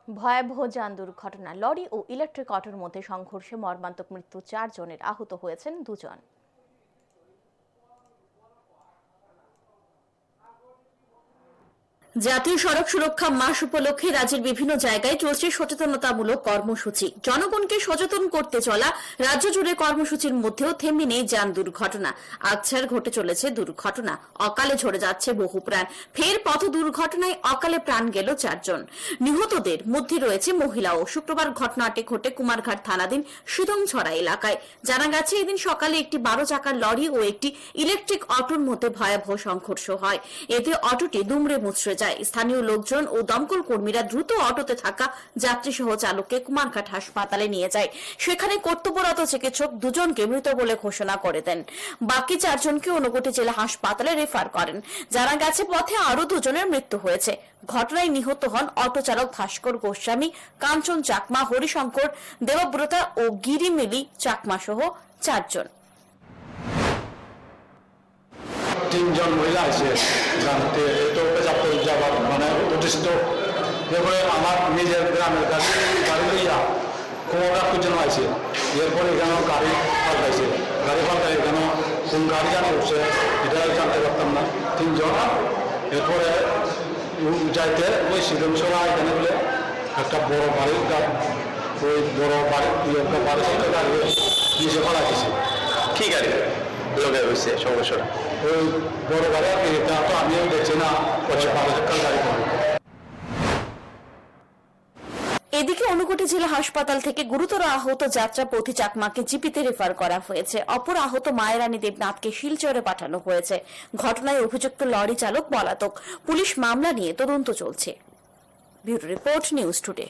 ভয়াবহ যান দুর্ঘটনা, লরি ও ইলেকট্রিক অটোর মধ্যে সংঘর্ষে মর্মান্তিক মৃত্যু 4 জনের, আহত হয়েছেন 2 জন। জাতীয় সড়ক সুরক্ষা মাস উপলক্ষে রাজ্যের বিভিন্ন জায়গায় চলছে সচেতনতামূলক কর্মসূচি। জনগণকে সচেতন করতে চলা রাজ্য জুড়ে কর্মসূচির মধ্যেও থেমে নেই যান দুর্ঘটনা। আচ্ছার ঘটে চলেছে দুর্ঘটনা, অকালে ঝরে যাচ্ছে বহু প্রাণ। ফের পথ দুর্ঘটনায় অকালে প্রাণ গেল 4 জন। নিহতদের মধ্যে রয়েছে মহিলাও। শুক্রবার ঘটনাটি ঘটে কুমারঘাট থানাধীন সিধংছড়া এলাকায়। জানা গেছে, এদিন সকালে একটি 12 চাকার লরি ও একটি ইলেকট্রিক অটোর মধ্যে ভয়াবহ সংঘর্ষ হয়। এতে অটোটি দুমড়ে মুচড়ে যায়। স্থানীয় লোকজন ও দমকল কর্মীরা দ্রুত অটোতে থাকা যাত্রী সহ চালককে কুমারঘাট হাসপাতালে নিয়ে যায়। সেখানে কর্তব্যরত চিকিৎসক 2 জনকে মৃত বলে ঘোষণা করে দেন। বাকি 4 জনকে ঊনকোটি জেলা হাসপাতালে রেফার করেন। জানা গেছে, পথে আরো 2 জনের মৃত্যু হয়েছে। ঘটনায় নিহত হন অটো চালক ভাস্কর গোস্বামী, কাঞ্চন চাকমা, হরিশঙ্কর দেবব্রতা ও গিরিমিলি চাকমা সহ 4 জন। 3 জন মহিলা আছে জানতে তো যাবার মানে উদ্দিষ্ট এরপরে আমার নিজের গ্রামের গাড়ি লইয়া কোমরটা খুঁজে আছে। এরপরে এখানে গাড়ি পাল্টাইছে, গাড়ি পাল্টাই এখানে কোন গাড়ি জানি উঠছে এটা জানতে পারতাম না। 3 জন এরপরে যাইতে ওই সিধংছড়া এখানে বলে একটা বড় বাড়ি, ওই বড় বাড়ি বাড়ি থেকে গাড়ি নিচে পালা গেছে। কি গাড়ি লোকে হয়েছে সমস্যাটা? ওই বড় গাড়ি আর কি, তা তো আমিও দেখছি না। 12 চাকার গাড়ি। এদিকে ঊনকোটি জেলা হাসপাতাল থেকে গুরুতর আহত যাত্রা পথি চাকমাকে জিপিতে রেফার করা হয়েছে। অপর আহত মায়েরানী দেবনাথকে শিলচরে পাঠানো হয়েছে। ঘটনায় অভিযুক্ত লরি চালক পলাতক। পুলিশ মামলা নিয়ে তদন্ত চলছে। Bureau report, news today.